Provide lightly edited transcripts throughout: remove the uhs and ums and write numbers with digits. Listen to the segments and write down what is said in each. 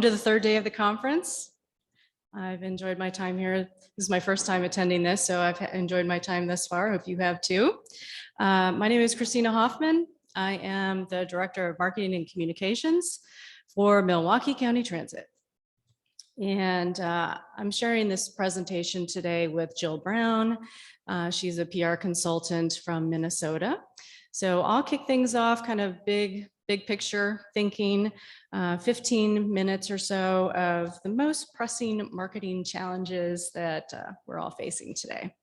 To the third day of the conference. I've enjoyed my time here. This is my first time attending this, so I've enjoyed my time thus far. I hope you have too. My name is Kristina Hoffman. I am the Director of Marketing and Communications for Milwaukee County Transit. And I'm sharing this presentation today with Jill Brown. She's a PR consultant from Minnesota. So I'll kick things off kind of big picture thinking, 15 minutes or so of the most pressing marketing challenges that we're all facing today.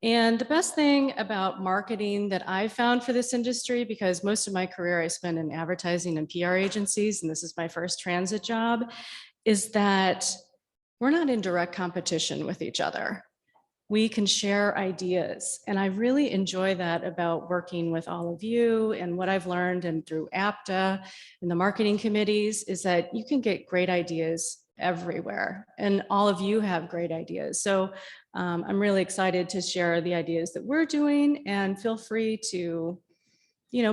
And the best thing about marketing that I've found for this industry, because most of my career I spent in advertising and PR agencies, and this is my first transit job, is that we're not in direct competition with each other. We can share ideas. And I really enjoy that about working with all of you, and what I've learned and through APTA and the marketing committees is that you can get great ideas everywhere, and all of you have great ideas. So I'm really excited to share the ideas that we're doing, and feel free to,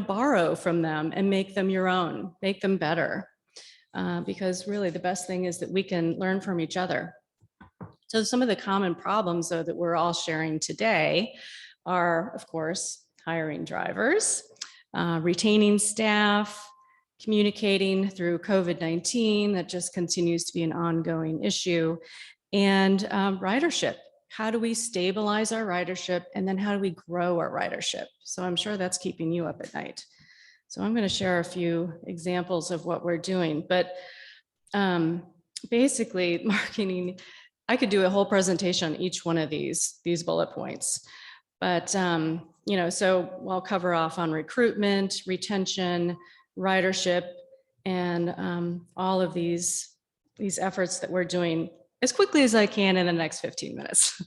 borrow from them and make them your own, make them better. Because really the best thing is that we can learn from each other. So some of the common problems, though, that we're all sharing today are, of course, hiring drivers, retaining staff, communicating through COVID-19, that just continues to be an ongoing issue, and ridership. How do we stabilize our ridership, and then how do we grow our ridership? So I'm sure that's keeping you up at night. So I'm going to share a few examples of what we're doing, but basically marketing, I could do a whole presentation on each one of these bullet points, but so I'll cover off on recruitment, retention, ridership, and all of these efforts that we're doing as quickly as I can in the next 15 minutes.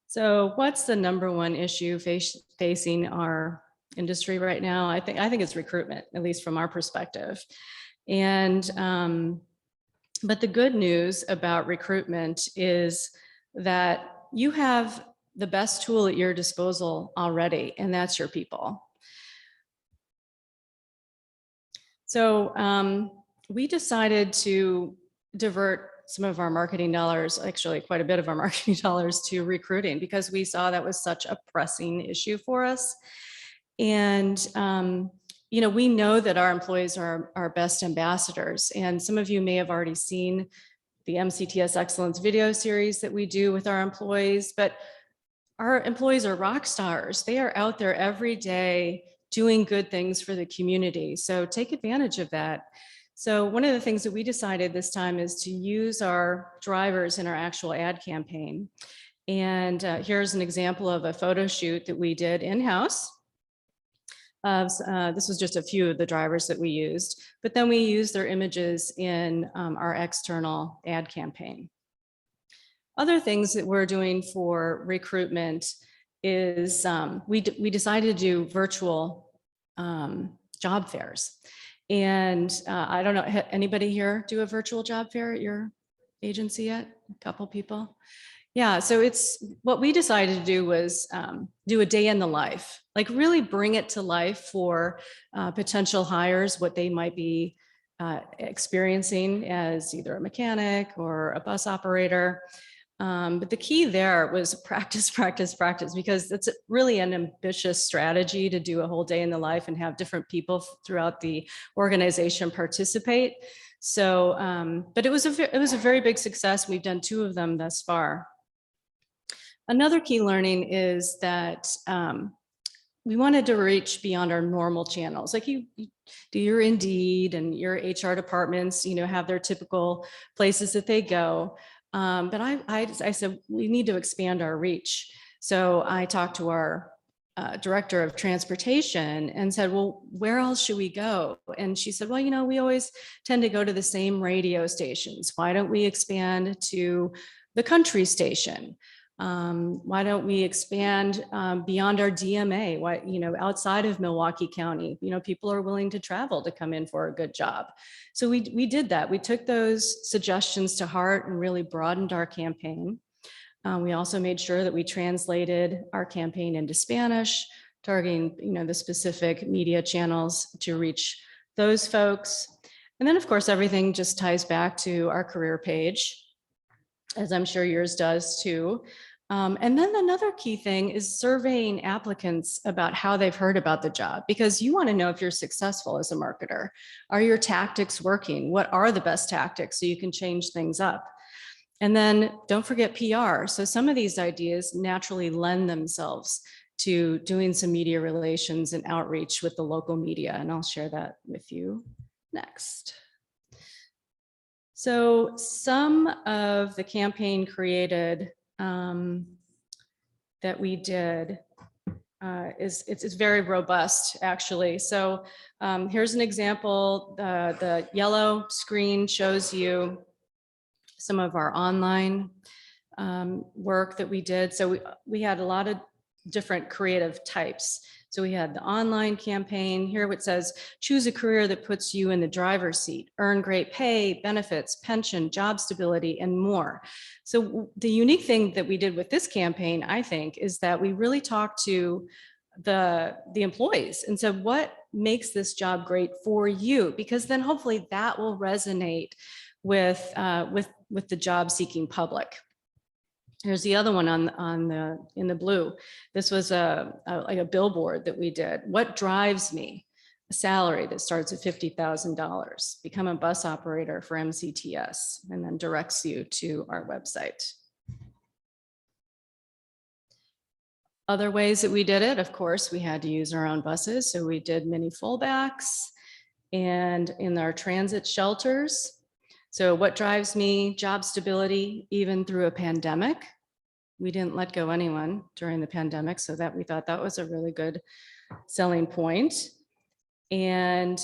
So what's the number one issue facing our industry right now? I think it's recruitment, at least from our perspective. And but the good news about recruitment is that you have the best tool at your disposal already, and that's your people. So we decided to divert some of our marketing dollars, actually quite a bit of our marketing dollars, to recruiting, because we saw that was such a pressing issue for us. And we know that our employees are our best ambassadors, and some of you may have already seen the MCTS Excellence video series that we do with our employees, but our employees are rock stars. They are out there every day doing good things for the community. So take advantage of that. So one of the things that we decided this time is to use our drivers in our actual ad campaign. And here's an example of a photo shoot that we did in-house. This was just a few of the drivers that we used, but then we used their images in our external ad campaign. Other things that we're doing for recruitment is we decided to do virtual job fairs. And I don't know, anybody here do a virtual job fair at your agency yet? A couple people? Yeah, so it's what we decided to do was do a day in the life, like really bring it to life for potential hires, what they might be experiencing as either a mechanic or a bus operator. But the key there was practice, because it's really an ambitious strategy to do a whole day in the life and have different people throughout the organization participate. So, but it was a very big success. We've done 2 of them thus far. Another key learning is that we wanted to reach beyond our normal channels. Like you do your Indeed and your HR departments, have their typical places that they go. But I said, we need to expand our reach. So I talked to our director of transportation and said, well, where else should we go? And she said, well, we always tend to go to the same radio stations. Why don't we expand to the country station? Why don't we expand beyond our DMA? Why, outside of Milwaukee County, people are willing to travel to come in for a good job. So we did that. We took those suggestions to heart and really broadened our campaign. We also made sure that we translated our campaign into Spanish, targeting, the specific media channels to reach those folks. And then of course, everything just ties back to our career page, as I'm sure yours does too. And then another key thing is surveying applicants about how they've heard about the job, because you want to know if you're successful as a marketer. Are your tactics working? What are the best tactics so you can change things up? And then don't forget PR. So some of these ideas naturally lend themselves to doing some media relations and outreach with the local media. And I'll share that with you next. So some of the campaign created that we did it's very robust, actually. So here's an example. The yellow screen shows you some of our online work that we did. So we had a lot of different creative types. So we had the online campaign here, which says, choose a career that puts you in the driver's seat, earn great pay, benefits, pension, job stability, and more. So the unique thing that we did with this campaign, I think, is that we really talked to the employees and said, what makes this job great for you? Because then hopefully that will resonate with the job seeking public. Here's the other one in the blue. This was like a billboard that we did. What drives me? A salary that starts at $50,000. Become a bus operator for MCTS, and then directs you to our website. Other ways that we did it, of course, we had to use our own buses. So we did mini fullbacks and in our transit shelters. So what drives me? Job stability, even through a pandemic. We didn't let go anyone during the pandemic, so that we thought that was a really good selling point. And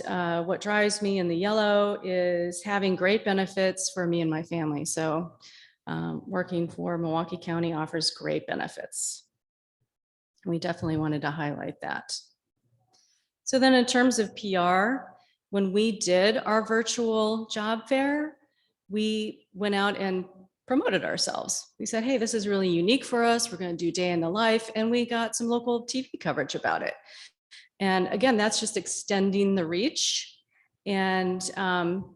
what drives me in the yellow is having great benefits for me and my family. So working for Milwaukee County offers great benefits. We definitely wanted to highlight that. So then in terms of PR, when we did our virtual job fair, we went out and promoted ourselves. We said, hey, this is really unique for us. We're going to do day in the life. And we got some local TV coverage about it. And again, that's just extending the reach. And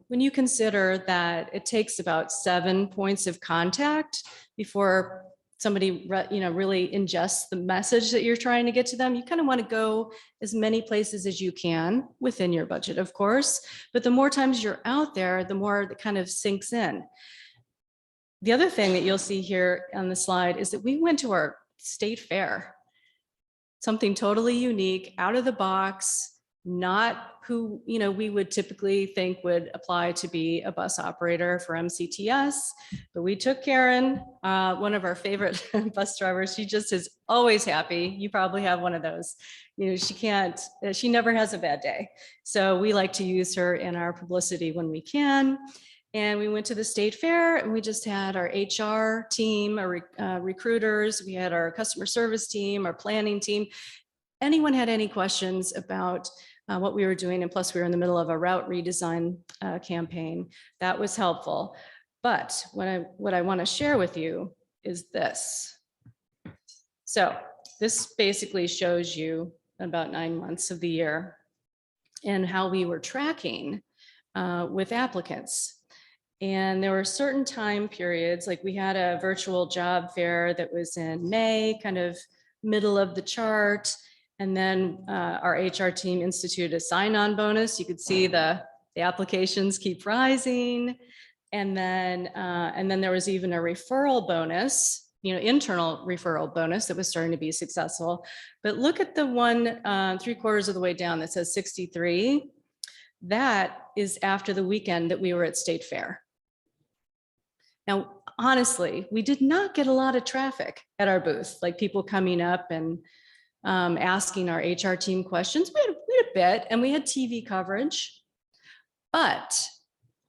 when you consider that it takes about 7 points of contact before somebody really ingests the message that you're trying to get to them, you kind of want to go as many places as you can within your budget, of course. But the more times you're out there, the more it kind of sinks in. The other thing that you'll see here on the slide is that we went to our state fair, something totally unique, out of the box, not who we would typically think would apply to be a bus operator for MCTS, but we took Karen, one of our favorite bus drivers. She just is always happy. You probably have one of those. She never has a bad day. So we like to use her in our publicity when we can. And we went to the state fair and we just had our HR team, our recruiters, we had our customer service team, our planning team. Anyone had any questions about what we were doing, and plus we were in the middle of a route redesign campaign, that was helpful. But what I want to share with you is this. So this basically shows you about 9 months of the year and how we were tracking with applicants. And there were certain time periods, like we had a virtual job fair that was in May, kind of middle of the chart. And then our HR team instituted a sign-on bonus. You could see the applications keep rising. And then there was even a referral bonus, internal referral bonus that was starting to be successful. But look at the one 3/4 of the way down that says 63. That is after the weekend that we were at State Fair. Now, honestly, we did not get a lot of traffic at our booth, like people coming up and asking our HR team questions. We had a bit, and we had TV coverage. But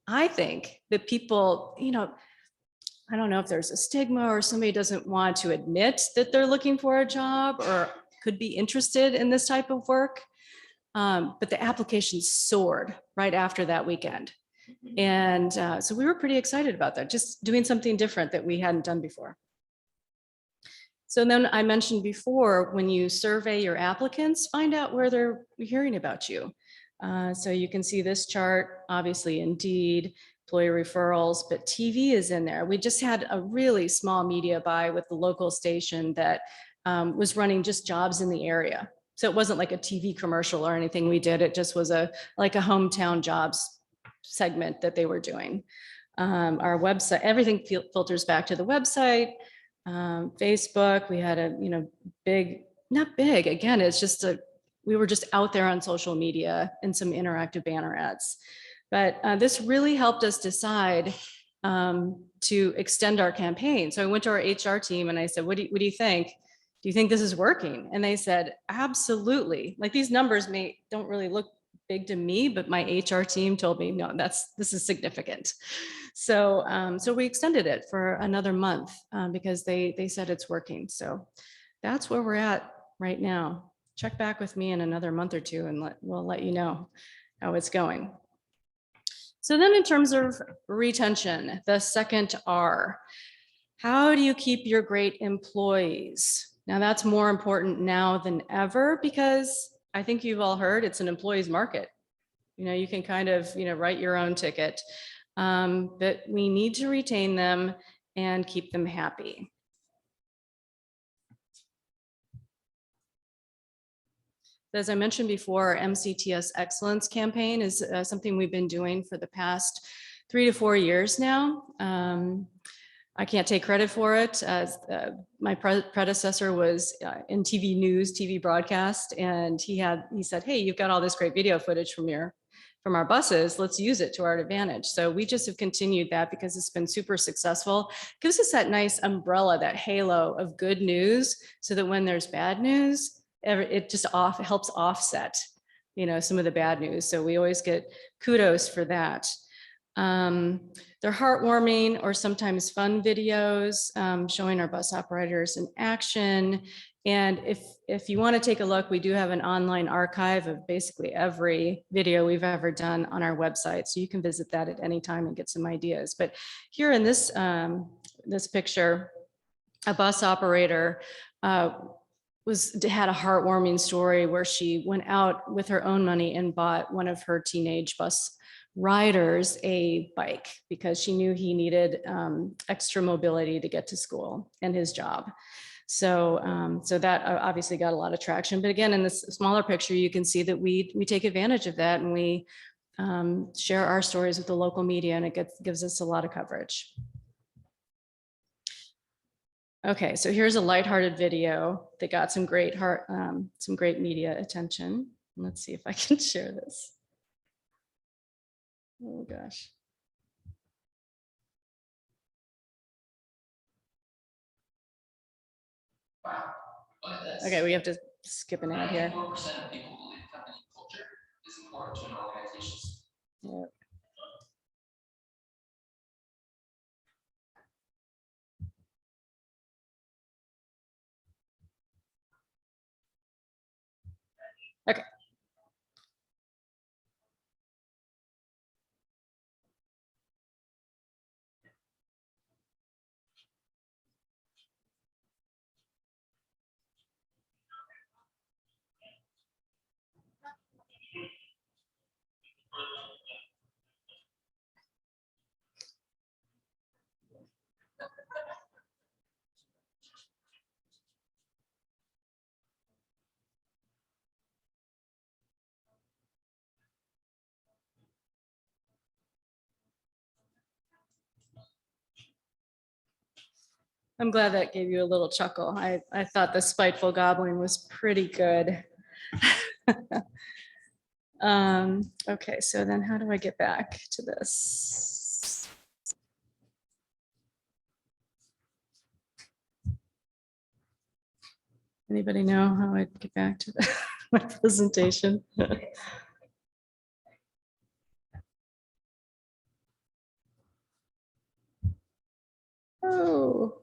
I think that people, I don't know if there's a stigma or somebody doesn't want to admit that they're looking for a job or could be interested in this type of work. But the applications soared right after that weekend. And so we were pretty excited about that, just doing something different that we hadn't done before. So then I mentioned before, when you survey your applicants, find out where they're hearing about you. So you can see this chart, obviously Indeed, employee referrals, but TV is in there. We just had a really small media buy with the local station that was running just jobs in the area. So it wasn't like a TV commercial or anything we did. It just was like a hometown jobs segment that they were doing. Our website, everything filters back to the website. Facebook, we had a, big, not big, again, it's just we were just out there on social media and some interactive banner ads. But this really helped us decide to extend our campaign. So I went to our HR team and I said, what do you think? Do you think this is working? And they said, absolutely. Like, these numbers don't really look big to me, but my HR team told me, no, this is significant. So, so we extended it for another month because they said it's working. So that's where we're at right now. Check back with me in another month or two and we'll let you know how it's going. So then in terms of retention, the second R, how do you keep your great employees? Now that's more important now than ever, because I think you've all heard it's an employee's market. You can kind of, write your own ticket, but we need to retain them and keep them happy. As I mentioned before, our MCTS Excellence campaign is something we've been doing for the past 3 to 4 years now. I can't take credit for it. My predecessor was in TV news, TV broadcast, and he said, hey, you've got all this great video footage from our buses, let's use it to our advantage. So we just have continued that because it's been super successful. It gives us that nice umbrella, that halo of good news, so that when there's bad news, it just helps offset, some of the bad news. So we always get kudos for that. They're heartwarming or sometimes fun videos showing our bus operators in action. And if you want to take a look, we do have an online archive of basically every video we've ever done on our website. So you can visit that at any time and get some ideas. But here in this picture, a bus operator had a heartwarming story where she went out with her own money and bought one of her teenage bus riders a bike because she knew he needed extra mobility to get to school and his job. So, so that obviously got a lot of traction. But again, in this smaller picture, you can see that we take advantage of that and we share our stories with the local media, and it gives us a lot of coverage. Okay, so here's a lighthearted video that got some great media attention. Let's see if I can share this. Oh gosh. Wow, look at this. Okay, we have to skip an ad here. 94% of people believe company culture is important to an organization's. Yep. Okay. I'm glad that gave you a little chuckle. I thought the spiteful goblin was pretty good. Okay, so then how do I get back to this? Anybody know how I get back to my presentation? Oh.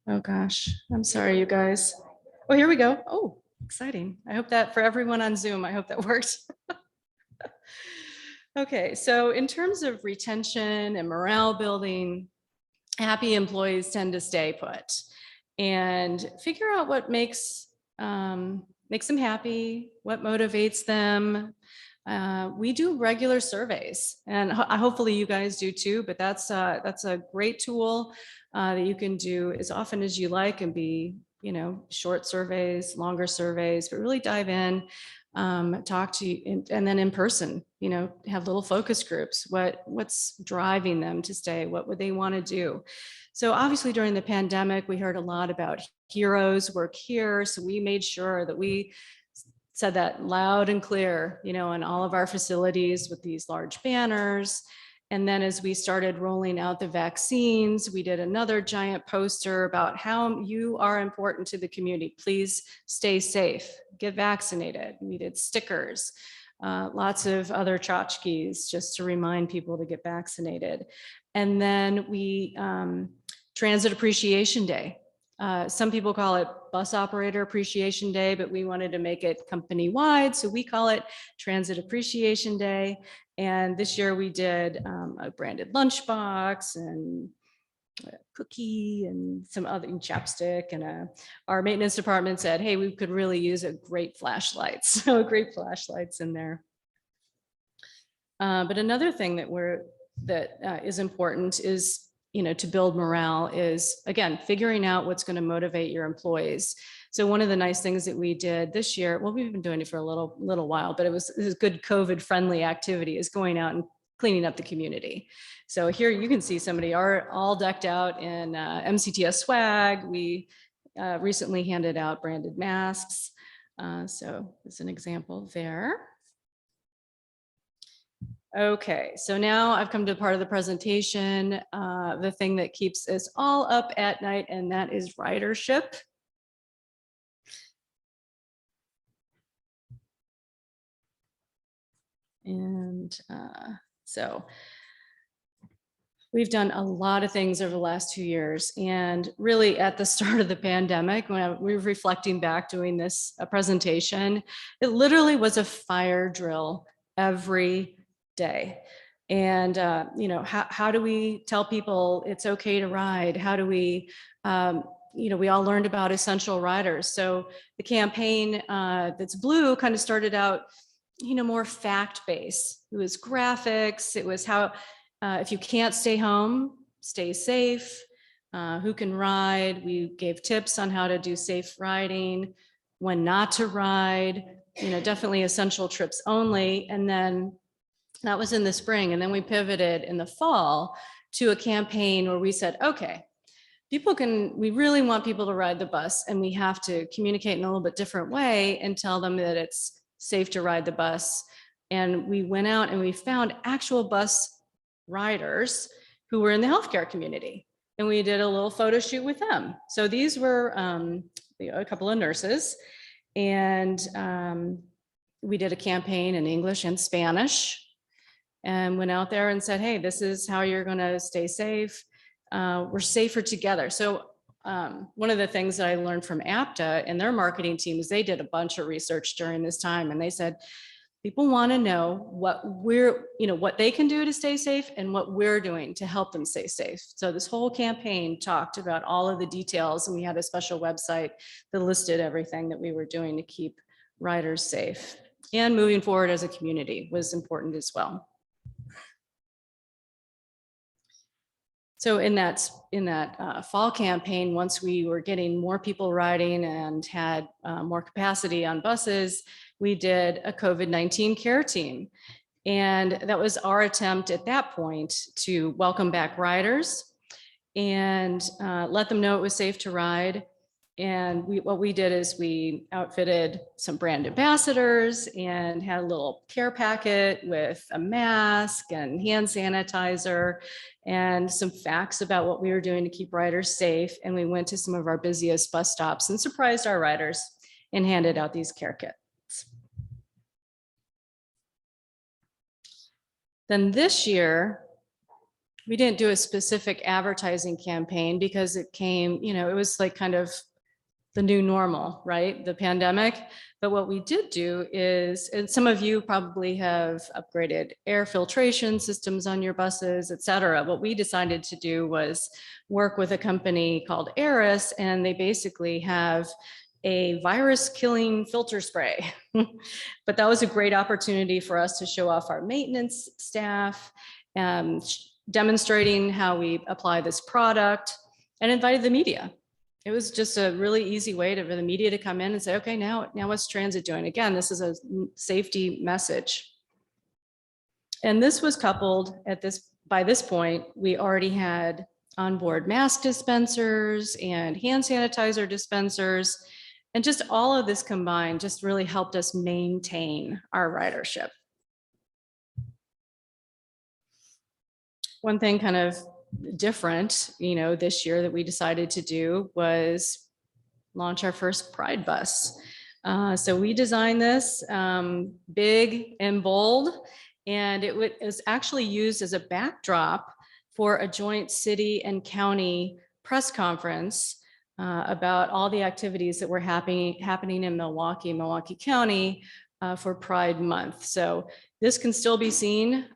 Oh gosh, I'm sorry, you guys. Oh, here we go. Oh, exciting. I hope that for everyone on Zoom, I hope that worked. Okay, so in terms of retention and morale building, happy employees tend to stay put, and figure out what makes them happy, what motivates them. We do regular surveys, and hopefully you guys do too, but that's a great tool that you can do as often as you like, and be, short surveys, longer surveys, but really dive in, talk to you, and then in person, have little focus groups. What's driving them to stay? What would they want to do? So obviously during the pandemic, we heard a lot about heroes work here. So we made sure that we said that loud and clear, in all of our facilities with these large banners. And then as we started rolling out the vaccines, we did another giant poster about how you are important to the community. Please stay safe, get vaccinated. We did stickers, lots of other tchotchkes just to remind people to get vaccinated. And then we, Transit Appreciation Day. Some people call it Bus Operator Appreciation Day, but we wanted to make it company-wide, so we call it Transit Appreciation Day. And this year we did a branded lunchbox and a cookie and some other chapstick. And our maintenance department said, hey, we could really use a great flashlights. So great flashlights in there. But another thing that is important is, to build morale is, again, figuring out what's going to motivate your employees. So one of the nice things that we did this year, well, we've been doing it for a little while, but it was good COVID friendly activity, is going out and cleaning up the community. So here you can see somebody are all decked out in MCTS swag. We recently handed out branded masks. So it's an example there. Okay, so now I've come to part of the presentation, the thing that keeps us all up at night, and that is ridership. And so we've done a lot of things over the last 2 years, and really at the start of the pandemic, when we were reflecting back doing this presentation, it literally was a fire drill every day. And how do we tell people it's okay to ride? How do we we all learned about essential riders. So the campaign that's blue kind of started out more fact-based. It was graphics. It was how if you can't stay home, stay safe. Who can ride? We gave tips on how to do safe riding, when not to ride, definitely essential trips only. And then that was in the spring. And then we pivoted in the fall to a campaign where we said, okay, we really want people to ride the bus, and we have to communicate in a little bit different way and tell them that it's safe to ride the bus. And we went out and we found actual bus riders who were in the healthcare community. And we did a little photo shoot with them. So these were a couple of nurses, and we did a campaign in English and Spanish, and went out there and said, hey, this is how you're going to stay safe. We're safer together. So one of the things that I learned from APTA and their marketing team is they did a bunch of research during this time, and they said, people want to know what they can do to stay safe and what we're doing to help them stay safe. So this whole campaign talked about all of the details, and we had a special website that listed everything that we were doing to keep riders safe. And moving forward as a community was important as well. So in that fall campaign, once we were getting more people riding and had more capacity on buses, we did a COVID-19 care team. And that was our attempt at that point to welcome back riders and let them know it was safe to ride. And what we did is we outfitted some brand ambassadors and had a little care packet with a mask and hand sanitizer and some facts about what we were doing to keep riders safe. And we went to some of our busiest bus stops and surprised our riders and handed out these care kits. Then this year, we didn't do a specific advertising campaign because it came, it was like kind of the new normal, right? The pandemic. But what we did do is, and some of you probably have upgraded air filtration systems on your buses, et cetera. What we decided to do was work with a company called Aris, and they basically have a virus killing filter spray. But that was a great opportunity for us to show off our maintenance staff, demonstrating how we apply this product, and invited the media. It was just a really easy way for the media to come in and say, okay, now what's transit doing? Again, this is a safety message. And this was coupled by this point, we already had onboard mask dispensers and hand sanitizer dispensers. And just all of this combined just really helped us maintain our ridership. One thing kind of different, this year that we decided to do was launch our first Pride bus. So we designed this big and bold, and it was actually used as a backdrop for a joint city and county press conference about all the activities that were happening in Milwaukee County for Pride Month. So this can still be seen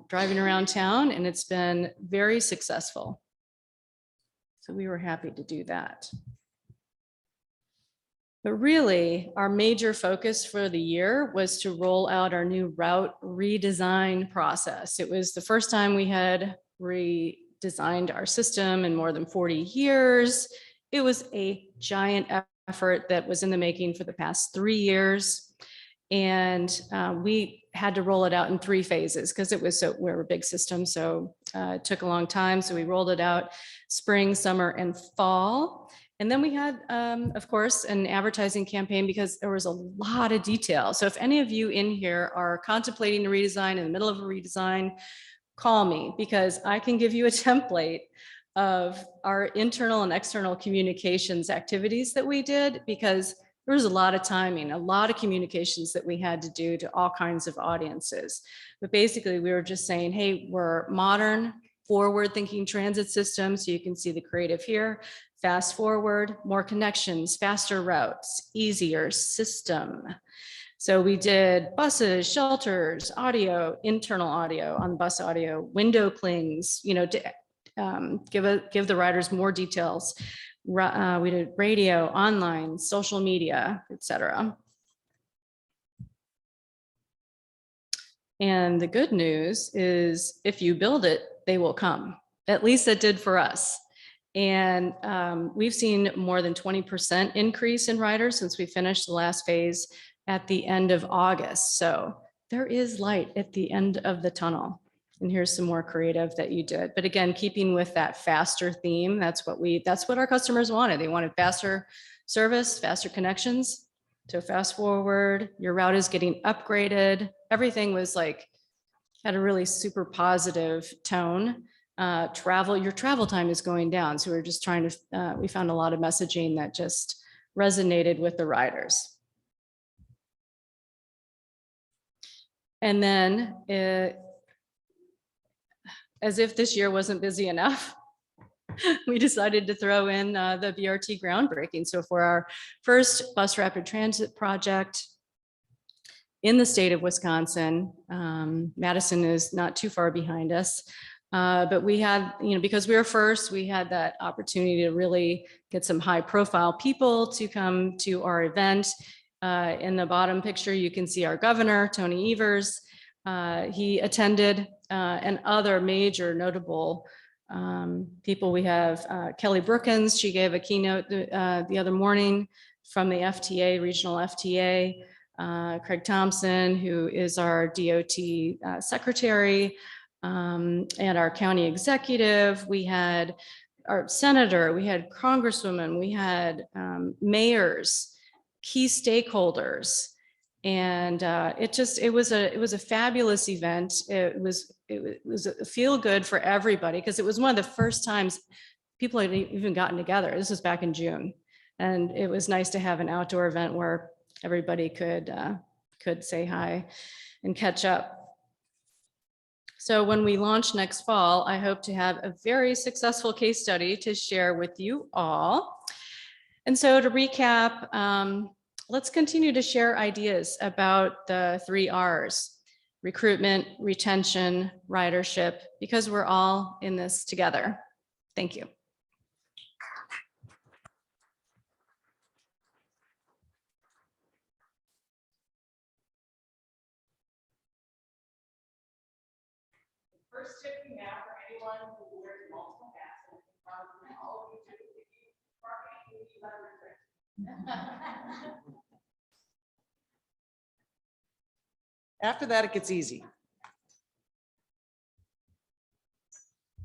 driving around town, and it's been very successful. So we were happy to do that. But really, our major focus for the year was to roll out our new route redesign process. It was the first time we had redesigned our system in more than 40 years. It was a giant effort that was in the making for the past 3 years. And we had to roll it out in 3 phases because we're a big system. So it took a long time. So we rolled it out spring, summer, and fall. And then we had, of course, an advertising campaign because there was a lot of detail. So if any of you in here are contemplating a redesign, in the middle of a redesign, call me, because I can give you a template of our internal and external communications activities that we did, because there was a lot of timing, a lot of communications that we had to do to all kinds of audiences. But basically, we were just saying, hey, we're modern, forward-thinking transit systems. So you can see the creative here. Fast forward, more connections, faster routes, easier system. So we did buses, shelters, audio, internal audio on bus audio, window clings, to give the riders more details. We did radio, online, social media, etc. And the good news is if you build it, they will come. At least it did for us. And we've seen more than 20% increase in riders since we finished the last phase at the end of August. So there is light at the end of the tunnel. And here's some more creative that you did. But again, keeping with that faster theme, that's what our customers wanted. They wanted faster service, faster connections. So fast forward, your route is getting upgraded. Everything was had a really super positive tone. Your travel time is going down. So we're just trying to, we found a lot of messaging that just resonated with the riders. And then as if this year wasn't busy enough, we decided to throw in the BRT groundbreaking. So for our first bus rapid transit project in the state of Wisconsin, Madison is not too far behind us. But we had, because we were first, we had that opportunity to really get some high profile people to come to our event. In the bottom picture, you can see our governor, Tony Evers. He attended, and other major notable people. We have Kelly Brookins. She gave a keynote the other morning from the FTA, regional FTA. Craig Thompson, who is our DOT secretary, and our county executive. We had our senator, we had congresswomen, we had mayors, key stakeholders. And it was a fabulous event. It was a feel good for everybody, because it was one of the first times people had even gotten together. This was back in June. And it was nice to have an outdoor event where everybody could say hi and catch up. So when we launch next fall, I hope to have a very successful case study to share with you all. And so to recap, let's continue to share ideas about the 3 R's: recruitment, retention, ridership, because we're all in this together. Thank you. First tip we have for anyone who wears multiple hats, and probably all of you do, if you marketing, you need leverage. After that, it gets easy.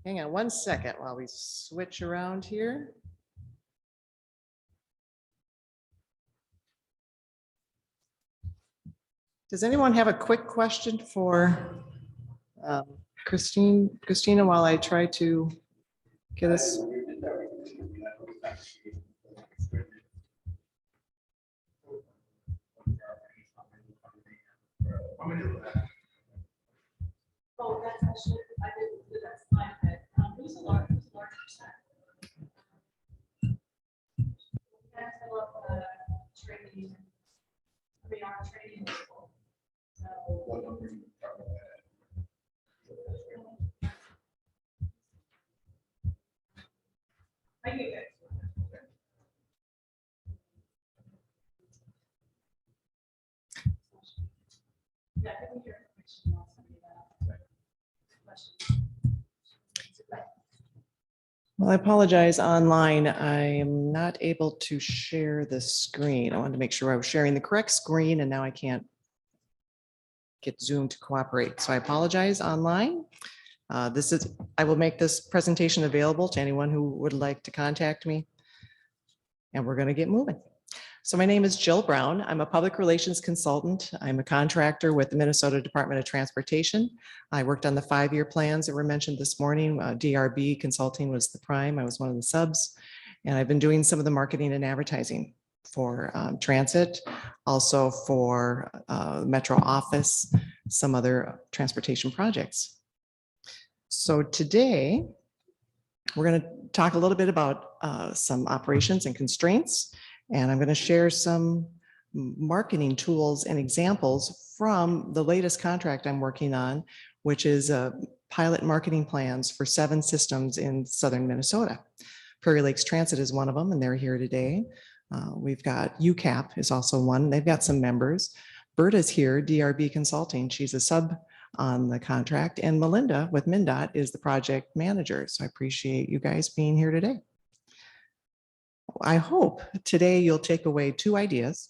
Hang on one second while we switch around here. Does anyone have a quick question for Kristina, while I try to get us? Oh, that's actually, I didn't do that slide, but who's a large percent? That's a lot of training. We are training people. So. I get it. Yeah, I think your information also be that. Well, I apologize online. I am not able to share the screen. I wanted to make sure I was sharing the correct screen, and now I can't get Zoom to cooperate. So I apologize online. I will make this presentation available to anyone who would like to contact me. And we're going to get moving. So my name is Jill Brown. I'm a public relations consultant. I'm a contractor with the Minnesota Department of Transportation. I worked on the 5-year plans that were mentioned this morning. DRB Consulting was the prime. I was one of the subs. And I've been doing some of the marketing and advertising for transit, also for Metro office, some other transportation projects. So today, we're going to talk a little bit about some operations and constraints, and I'm going to share some marketing tools and examples from the latest contract I'm working on, which is pilot marketing plans for 7 systems in southern Minnesota. Prairie Lakes Transit is one of them, and they're here today. We've got UCAP is also one. They've got some members. Berta's here, DRB Consulting. She's a sub on the contract, and Melinda with MnDOT is the project manager. So I appreciate you guys being here today. I hope today you'll take away 2 ideas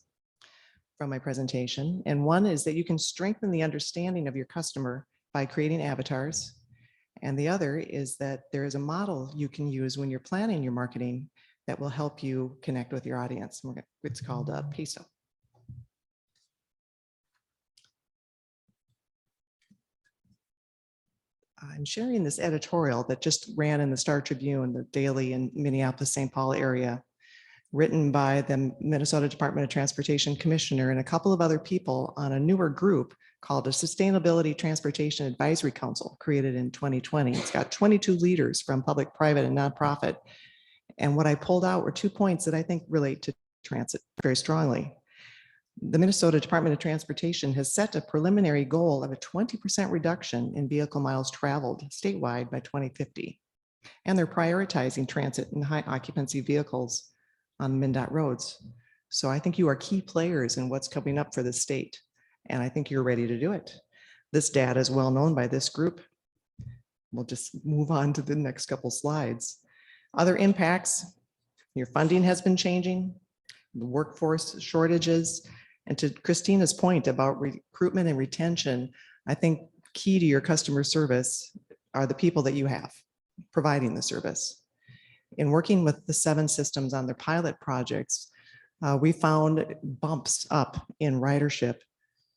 from my presentation. And one is that you can strengthen the understanding of your customer by creating avatars. And the other is that there is a model you can use when you're planning your marketing that will help you connect with your audience. It's called PISO. I'm sharing this editorial that just ran in the Star Tribune, the daily in Minneapolis, St. Paul area, written by the Minnesota Department of Transportation Commissioner and a couple of other people on a newer group called a Sustainability Transportation Advisory Council, created in 2020. It's got 22 leaders from public, private, and nonprofit. And what I pulled out were 2 points that I think relate to transit very strongly. The Minnesota Department of Transportation has set a preliminary goal of a 20% reduction in vehicle miles traveled statewide by 2050. And they're prioritizing transit and high occupancy vehicles on MnDOT roads. So I think you are key players in what's coming up for the state. And I think you're ready to do it. This data is well known by this group. We'll just move on to the next couple slides. Other impacts, your funding has been changing, the workforce shortages, and to Kristina's point about recruitment and retention, I think key to your customer service are the people that you have providing the service. In working with the 7 systems on their pilot projects, we found bumps up in ridership,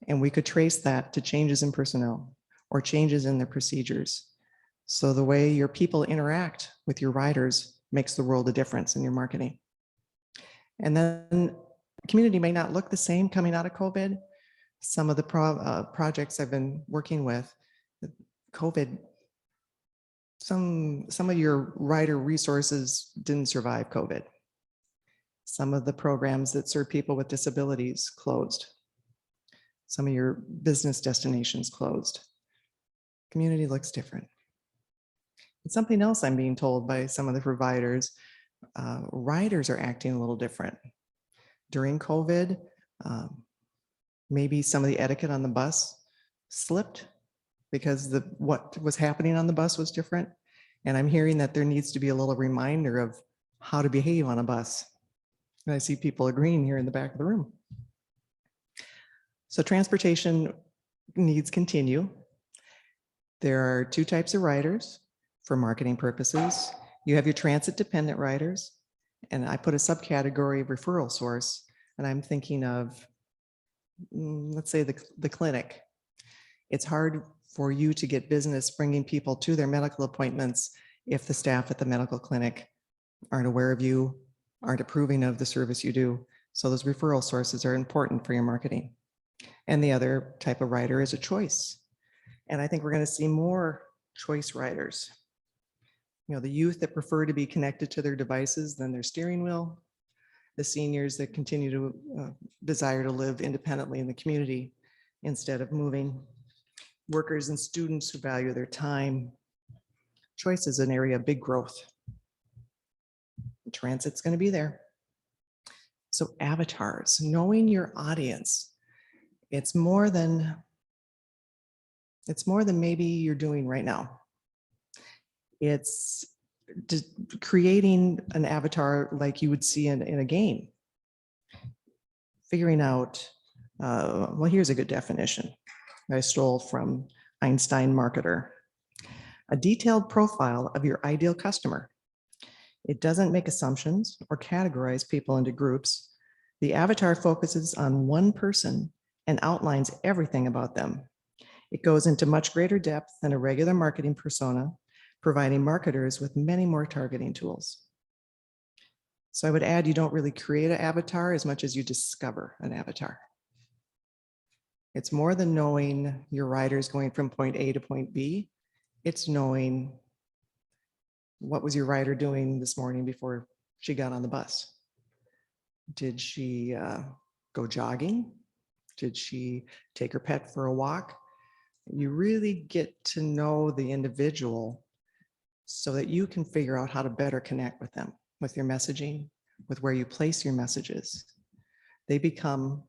and we could trace that to changes in personnel or changes in their procedures. So the way your people interact with your riders makes the world a difference in your marketing. And then community may not look the same coming out of COVID. Some of the projects I've been working with, COVID, some of your rider resources didn't survive COVID. Some of the programs that serve people with disabilities closed. Some of your business destinations closed. Community looks different. And something else I'm being told by some of the providers, riders are acting a little different. During COVID, maybe some of the etiquette on the bus slipped because what was happening on the bus was different. And I'm hearing that there needs to be a little reminder of how to behave on a bus. And I see people agreeing here in the back of the room. So transportation needs continue. There are two types of riders for marketing purposes. You have your transit dependent riders, and I put a subcategory of referral source, and I'm thinking of, let's say the clinic. It's hard for you to get business bringing people to their medical appointments if the staff at the medical clinic aren't aware of you, aren't approving of the service you do. So those referral sources are important for your marketing. And the other type of rider is a choice. And I think we're going to see more choice riders. You know, the youth that prefer to be connected to their devices than their steering wheel, the seniors that continue to desire to live independently in the community instead of moving, workers and students who value their time. Choice is an area of big growth. Transit's going to be there. So avatars, knowing your audience, it's more than maybe you're doing right now. It's creating an avatar like you would see in a game. Figuring out, well, here's a good definition I stole from Einstein Marketer. A detailed profile of your ideal customer. It doesn't make assumptions or categorize people into groups. The avatar focuses on one person and outlines everything about them. It goes into much greater depth than a regular marketing persona, providing marketers with many more targeting tools. So I would add, you don't really create an avatar as much as you discover an avatar. It's more than knowing your riders going from point A to point B. It's knowing what was your rider doing this morning before she got on the bus. Did she go jogging? Did she take her pet for a walk? You really get to know the individual so that you can figure out how to better connect with them, with your messaging, with where you place your messages. They become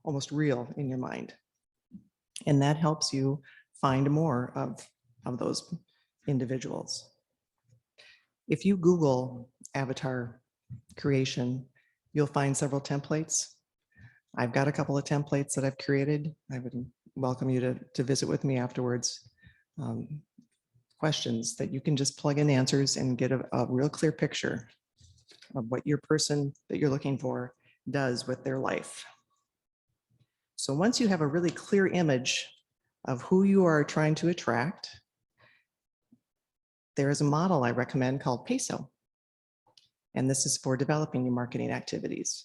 almost real in your mind. And that helps you find more of those individuals. If you Google avatar creation, you'll find several templates. I've got a couple of templates that I've created. I would welcome you to visit with me afterwards. Questions that you can just plug in answers and get a real clear picture of what your person that you're looking for does with their life. So once you have a really clear image of who you are trying to attract, there is a model I recommend called PESO. And this is for developing your marketing activities.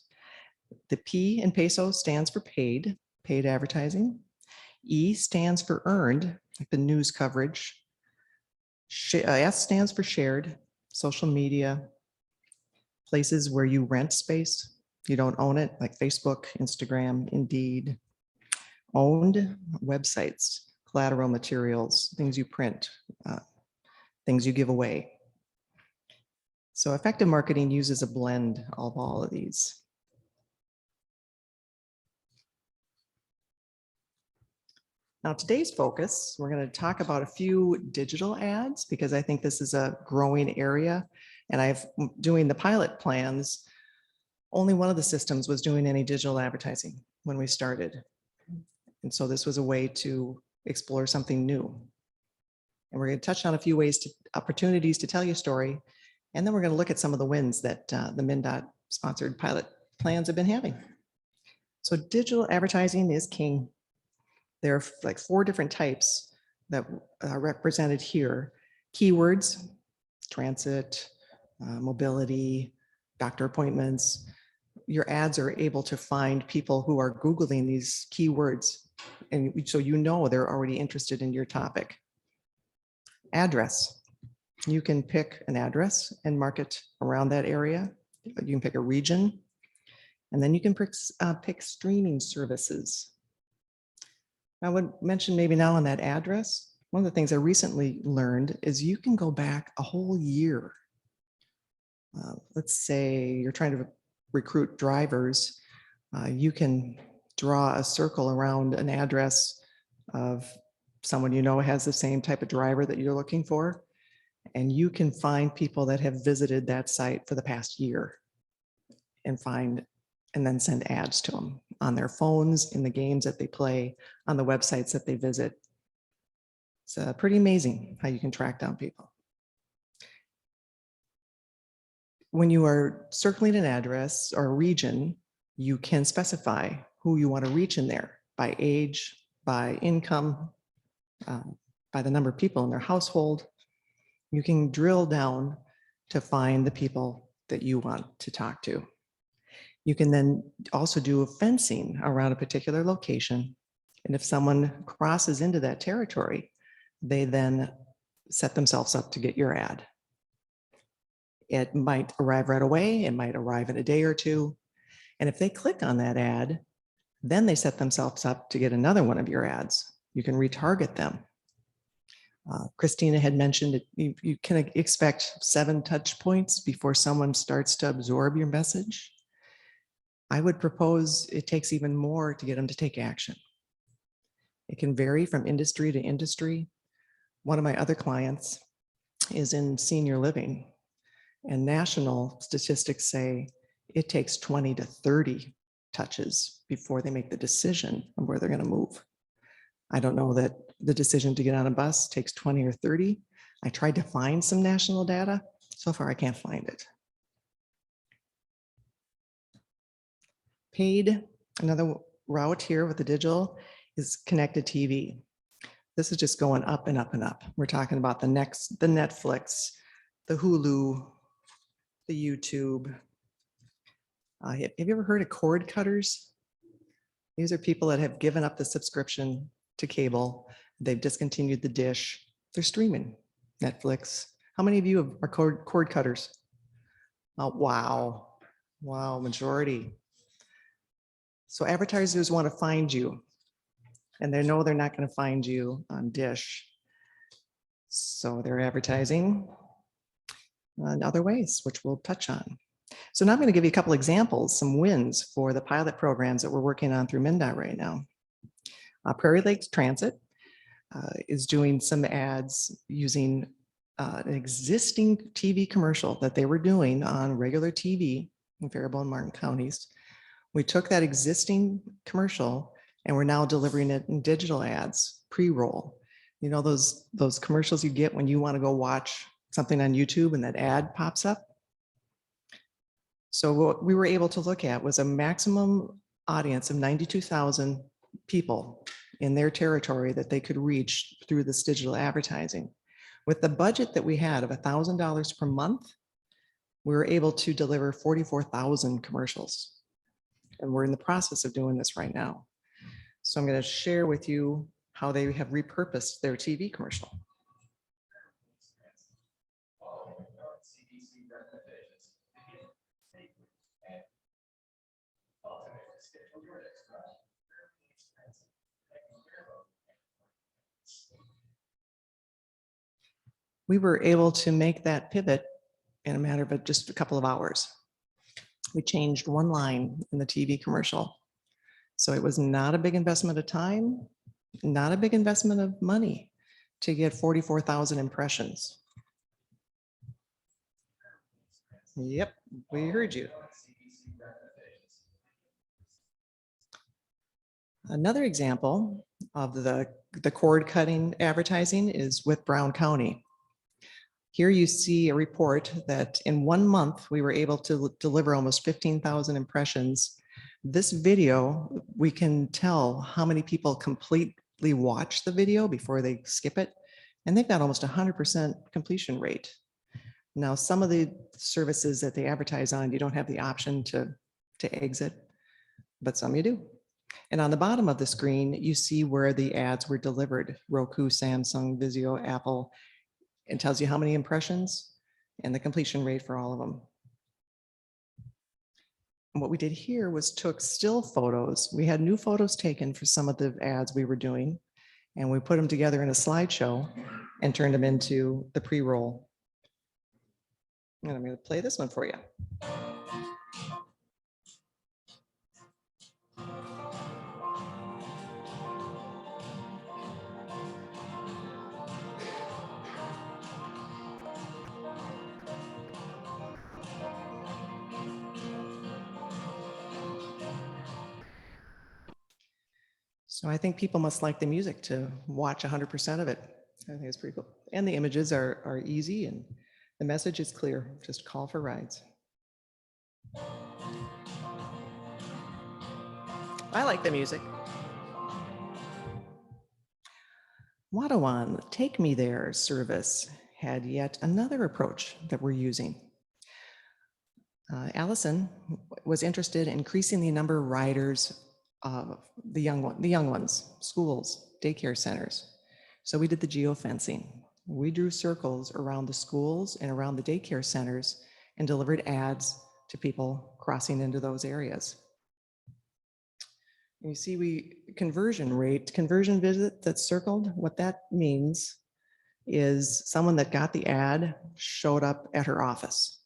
The P in PESO stands for paid advertising. E stands for earned, like the news coverage. S stands for shared, social media, places where you rent space. You don't own it, like Facebook, Instagram, Indeed. Owned websites, collateral materials, things you print, things you give away. So effective marketing uses a blend of all of these. Now today's focus, we're going to talk about a few digital ads because I think this is a growing area. And I've doing the pilot plans, only one of the systems was doing any digital advertising when we started. And so this was a way to explore something new. And we're going to touch on a few opportunities to tell your story. And then we're going to look at some of the wins that the MnDOT sponsored pilot plans have been having. So digital advertising is king. There are like 4 different types that are represented here. Keywords, transit, mobility, doctor appointments. Your ads are able to find people who are Googling these keywords. And so you know they're already interested in your topic. Address. You can pick an address and market around that area. You can pick a region And then you can pick streaming services. I would mention maybe now on that address, one of the things I recently learned is you can go back a whole year. Let's say you're trying to recruit drivers. You can draw a circle around an address of someone you know has the same type of driver that you're looking for. And you can find people that have visited that site for the past year and then send ads to them on their phones, in the games that they play, on the websites that they visit. It's pretty amazing how you can track down people. When you are circling an address or a region, you can specify who you want to reach in there by age, by income, by the number of people in their household. You can drill down to find the people that you want to talk to. You can then also do a fencing around a particular location. And if someone crosses into that territory, they then set themselves up to get your ad. It might arrive right away. It might arrive in a day or two. And if they click on that ad, then they set themselves up to get another one of your ads. You can retarget them. Kristina had mentioned that you can expect 7 touch points before someone starts to absorb your message. I would propose it takes even more to get them to take action. It can vary from industry to industry. One of my other clients is in senior living, and national statistics say it takes 20 to 30 touches before they make the decision on where they're going to move. I don't know that the decision to get on a bus takes 20 or 30. I tried to find some national data. So far, I can't find it. Paid, another route here with the digital is connected TV. This is just going up and up and up. We're talking about the Netflix, the Hulu, the YouTube. Have you ever heard of cord cutters? These are people that have given up the subscription to cable. They've discontinued the dish. They're streaming Netflix. How many of you are cord cutters? Oh, wow. Wow, majority. So advertisers want to find you, and they know they're not going to find you on dish. So they're advertising in other ways, which we'll touch on. So now I'm going to give you a couple examples, some wins for the pilot programs that we're working on through MnDOT right now. Prairie Lakes Transit is doing some ads using an existing TV commercial that they were doing on regular TV in Faribault and Martin counties. We took that existing commercial and we're now delivering it in digital ads, pre-roll. You know those commercials you get when you want to go watch something on YouTube and that ad pops up? So what we were able to look at was a maximum audience of 92,000 people in their territory that they could reach through this digital advertising. With the budget that we had of $1,000 per month, we were able to deliver 44,000 commercials. And we're in the process of doing this right now. So I'm going to share with you how they have repurposed their TV commercial. We were able to make that pivot in a matter of just a couple of hours. We changed one line in the TV commercial. So it was not a big investment of time, not a big investment of money to get 44,000 impressions. Yep, we heard you. Another example of the cord cutting advertising is with Brown County. Here you see a report that in 1 month, we were able to deliver almost 15,000 impressions. This video, we can tell how many people completely watch the video before they skip it. And they've got almost 100% completion rate. Now, some of the services that they advertise on, you don't have the option to exit, but some you do. And on the bottom of the screen, you see where the ads were delivered: Roku, Samsung, Vizio, Apple. It tells you how many impressions and the completion rate for all of them. And what we did here was took still photos. We had new photos taken for some of the ads we were doing, and we put them together in a slideshow and turned them into the pre-roll. And I'm going to play this one for you. So I think people must like the music to watch 100% of it. I think it's pretty cool. And the images are easy and the message is clear. Just call for rides. I like the music. Wadawan Take Me There service had yet another approach that we're using. Allison was interested in increasing the number of riders of the young ones, schools, daycare centers. So we did the geofencing. We drew circles around the schools and around the daycare centers and delivered ads to people crossing into those areas. You see, conversion visit that's circled, what that means is someone that got the ad showed up at her office.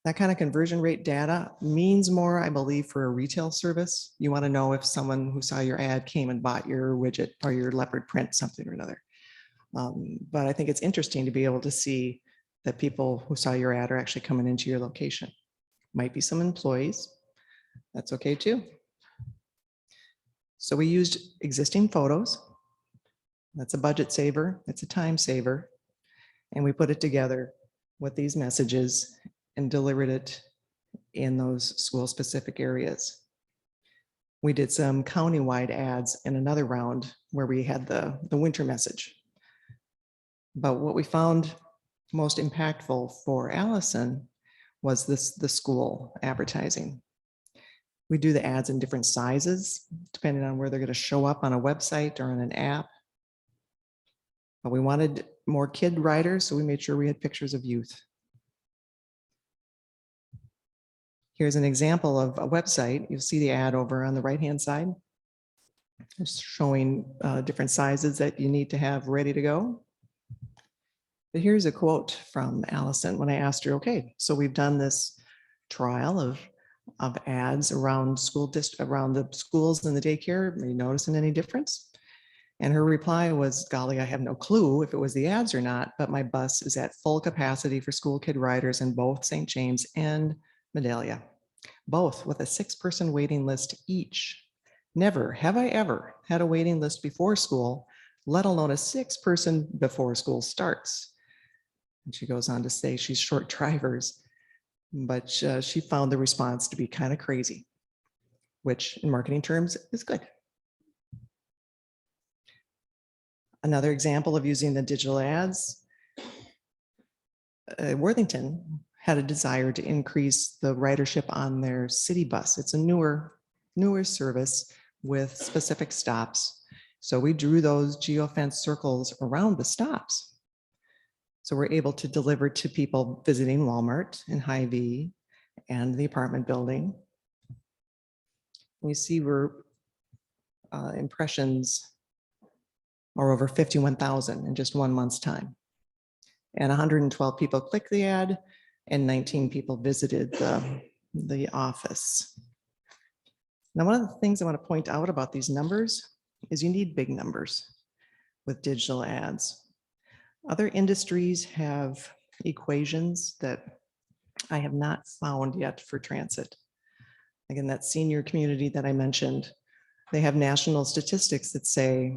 That kind of conversion rate data means more, I believe, for a retail service. You want to know if someone who saw your ad came and bought your widget or your leopard print, something or another. But I think it's interesting to be able to see that people who saw your ad are actually coming into your location. Might be some employees. That's okay too. So we used existing photos. That's a budget saver. It's a time saver. And we put it together with these messages and delivered it in those school-specific areas. We did some county-wide ads in another round where we had the winter message. But what we found most impactful for Allison was the school advertising. We do the ads in different sizes, depending on where they're going to show up on a website or on an app. But we wanted more kid riders, so we made sure we had pictures of youth. Here's an example of a website. You'll see the ad over on the right-hand side. It's showing different sizes that you need to have ready to go. But here's a quote from Allison when I asked her, okay, so we've done this trial of ads around around the schools and the daycare. Are you noticing any difference? And her reply was, golly, I have no clue if it was the ads or not, but my bus is at full capacity for school kid riders in both St. James and Medallia, both with a 6-person waiting list each. Never have I ever had a waiting list before school, let alone a 6-person before school starts. And she goes on to say she's short drivers, but she found the response to be kind of crazy, which in marketing terms is good. Another example of using the digital ads, Worthington had a desire to increase the ridership on their city bus. It's a newer service with specific stops. So we drew those geofence circles around the stops. So we're able to deliver to people visiting Walmart and Hy-Vee and the apartment building. You see we're impressions are over 51,000 in just 1 month's time. And 112 people clicked the ad and 19 people visited the office. Now, one of the things I want to point out about these numbers is you need big numbers with digital ads. Other industries have equations that I have not found yet for transit. Again, that senior community that I mentioned, they have national statistics that say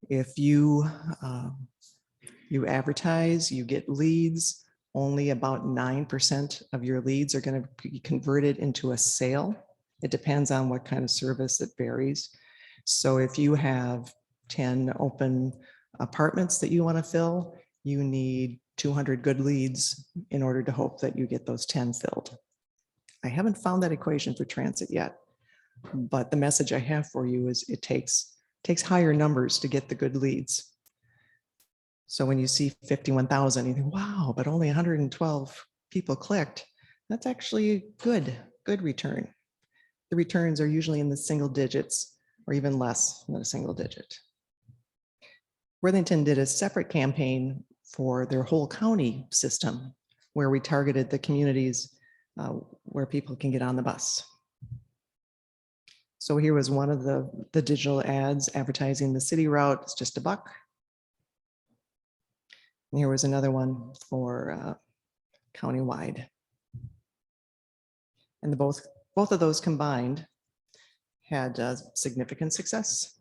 if you advertise, you get leads, only about 9% of your leads are going to be converted into a sale. It depends on what kind of service, it varies. So if you have 10 open apartments that you want to fill, you need 200 good leads in order to hope that you get those 10 filled. I haven't found that equation for transit yet, but the message I have for you is it takes higher numbers to get the good leads. So when you see 51,000, you think, wow, but only 112 people clicked. That's actually good good return. The returns are usually in the single digits or even less than a single digit. Worthington did a separate campaign for their whole county system where we targeted the communities where people can get on the bus. So here was one of the digital ads advertising the city route. It's just $1. And here was another one for countywide. And both of those combined had significant success.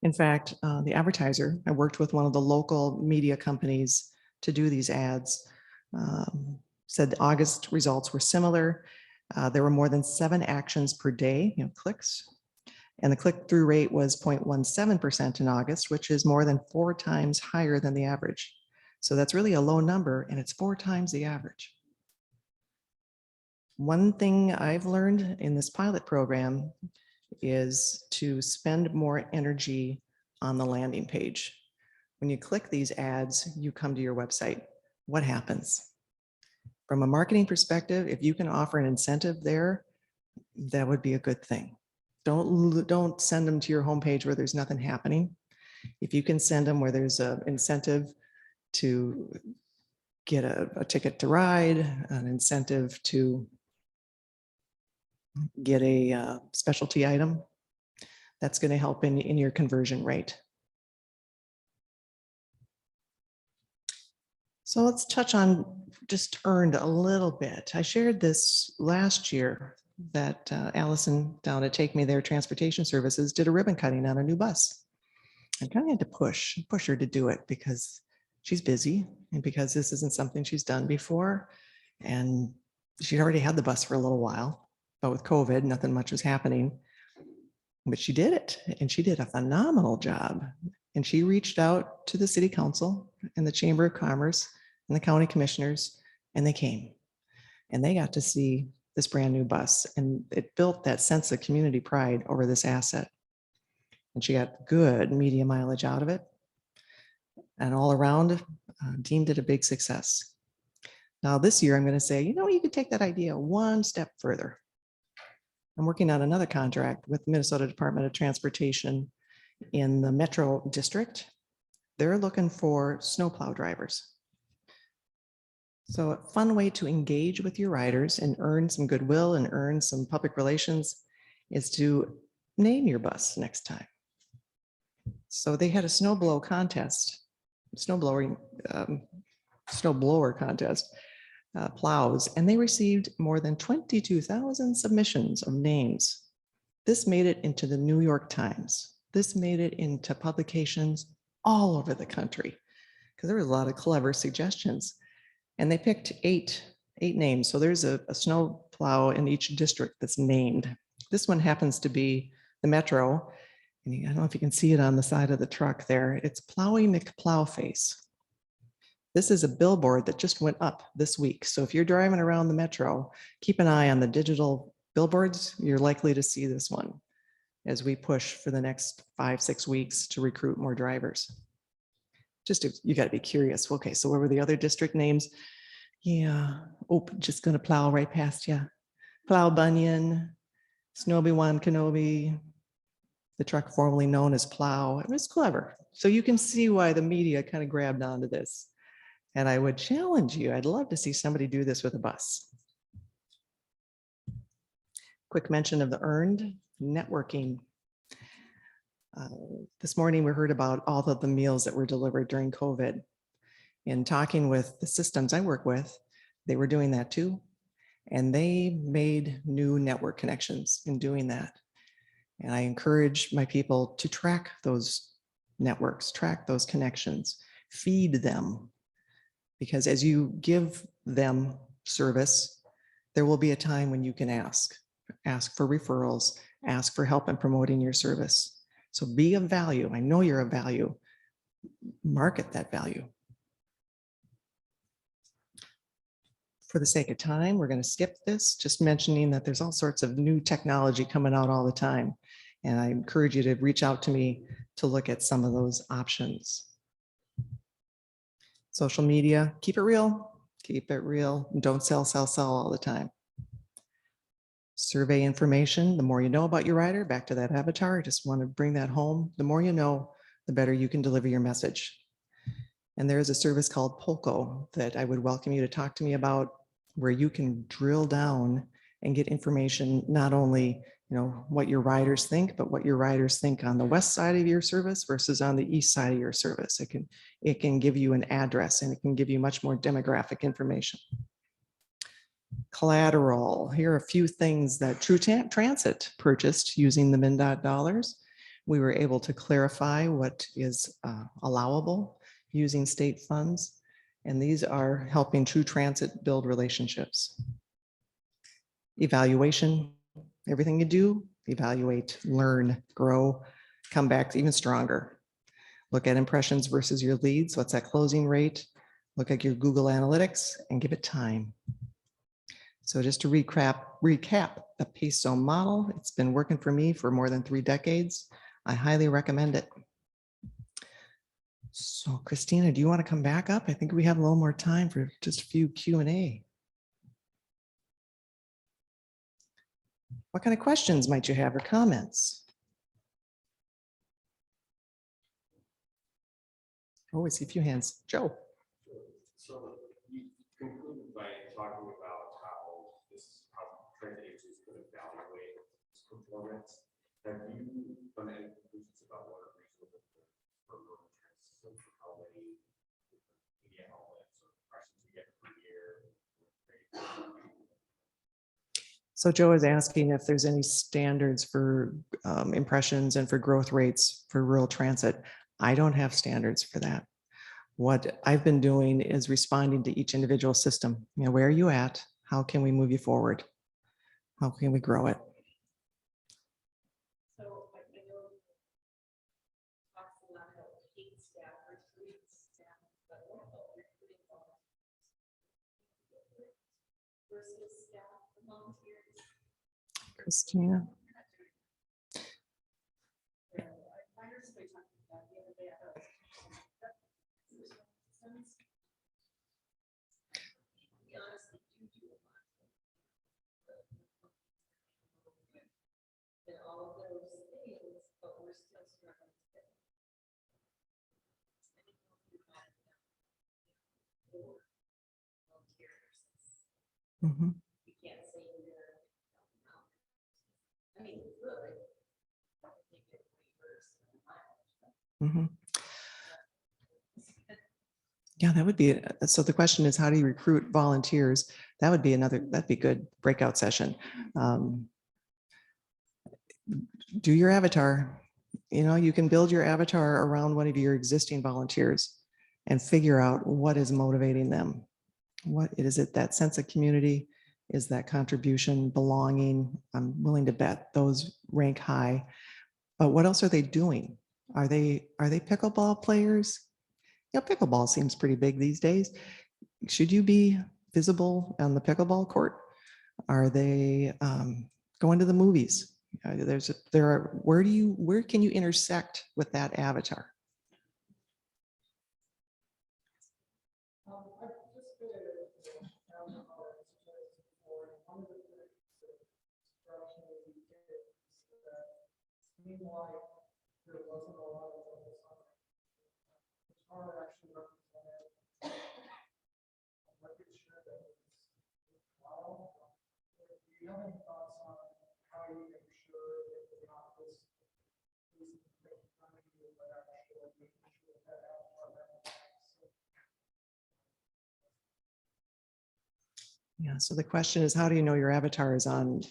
In fact, the advertiser, I worked with one of the local media companies to do these ads, said the August results were similar. There were more than 7 actions per day, clicks. And the click-through rate was 0.17% in August, which is more than 4 times higher than the average. So that's really a low number, and it's 4 times the average. One thing I've learned in this pilot program is to spend more energy on the landing page. When you click these ads, you come to your website. What happens? From a marketing perspective, if you can offer an incentive there, that would be a good thing. Don't send them to your homepage where there's nothing happening. If you can send them where there's an incentive to get a ticket to ride, an incentive to get a specialty item, that's going to help in your conversion rate. So let's touch on just earned a little bit. I shared this last year that Allison down at Take Me There Transportation Services did a ribbon cutting on a new bus. I kind of had to push her to do it because she's busy and because this isn't something she's done before. And she'd already had the bus for a little while, but with COVID, nothing much was happening. But she did it, and she did a phenomenal job. And she reached out to the city council and the Chamber of Commerce and the county commissioners, and they came. And they got to see this brand new bus, and it built that sense of community pride over this asset. And she got good media mileage out of it. And all around, deemed it a big success. Now this year, I'm going to say, you could take that idea one step further. I'm working on another contract with Minnesota Department of Transportation in the Metro District. They're looking for snowplow drivers. So a fun way to engage with your riders and earn some goodwill and earn some public relations is to name your bus next time. So they had a snowblower contest, plows, and they received more than 22,000 submissions of names. This made it into the New York Times. This made it into publications all over the country because there were a lot of clever suggestions. And they picked eight names. So there's a snow plow in each district that's named. This one happens to be the Metro. And I don't know if you can see it on the side of the truck there. It's Plowy McPlowface. This is a billboard that just went up this week. So if you're driving around the Metro, keep an eye on the digital billboards. You're likely to see this one as we push for the next 5-6 weeks to recruit more drivers. You got to be curious. Okay, so what were the other district names? Yeah, just going to plow right past you. Plow Bunyan, Snowy Kenobi, the truck formerly known as Plow. It was clever. So you can see why the media kind of grabbed onto this. And I would challenge you. I'd love to see somebody do this with a bus. Quick mention of the earned networking. This morning we heard about all of the meals that were delivered during COVID. In talking with the systems I work with, they were doing that too. And they made new network connections in doing that. And I encourage my people to track those networks, track those connections, feed them. Because as you give them service, there will be a time when you can ask for referrals, ask for help in promoting your service. So be of value. I know you're of value. Market that value. For the sake of time, we're going to skip this, just mentioning that there's all sorts of new technology coming out all the time. And I encourage you to reach out to me to look at some of those options. Social media, keep it real. Keep it real. Don't sell all the time. Survey information, the more you know about your rider, back to that avatar, I just want to bring that home. The more you know, the better you can deliver your message. And there is a service called Polko that I would welcome you to talk to me about, where you can drill down and get information, not only what your riders think, but what your riders think on the west side of your service versus on the east side of your service. It can give you an address, and it can give you much more demographic information. Collateral. Here are a few things that True Transit purchased using the MnDOT dollars. We were able to clarify what is allowable using state funds, and these are helping True Transit build relationships. Evaluation. Everything you do, evaluate, learn, grow, come back even stronger. Look at impressions versus your leads. What's that closing rate? Look at your Google Analytics and give it time. So just to recap the PESO model, it's been working for me for more than 3 decades. I highly recommend it. So Kristina, do you want to come back up? I think we have a little more time for just a few Q&A. What kind of questions might you have or comments? Oh, I see a few hands. Joe. So you concluded by talking about how transit agencies could evaluate this performance. Have you done any conclusions about what are reasonable for rural transit system, for how many media outlets or impressions you get per year? So Joe is asking if there's any standards for impressions and for growth rates for rural transit. I don't have standards for that. What I've been doing is responding to each individual system. Where are you at? How can we move you forward? How can we grow it? So I know talks a lot about paid staff recruiting staff, but what about recruiting volunteers versus staff volunteers? Kristina. I heard somebody talking about the other day about systems. We honestly do a lot. And all of those things, but we're still struggling to get. Mhm. We can't say we're, I mean, really. I think it reverse the mileage. Mhm. Yeah, that would be, so the question is, how do you recruit volunteers? That'd be a good breakout session. Do your avatar. You can build your avatar around one of your existing volunteers and figure out what is motivating them. What is it, that sense of community? Is that contribution, belonging? I'm willing to bet those rank high. But what else are they doing? Are they pickleball players? Pickleball seems pretty big these days. Should you be visible on the pickleball court? Are they going to the movies? Where can you intersect with that avatar? There wasn't a lot of focus on it. The car actually represented market share that was wow. Do you have any thoughts on how you make sure that the office is making money but actually making sure that Yeah, so the question is, how do you know your avatar is on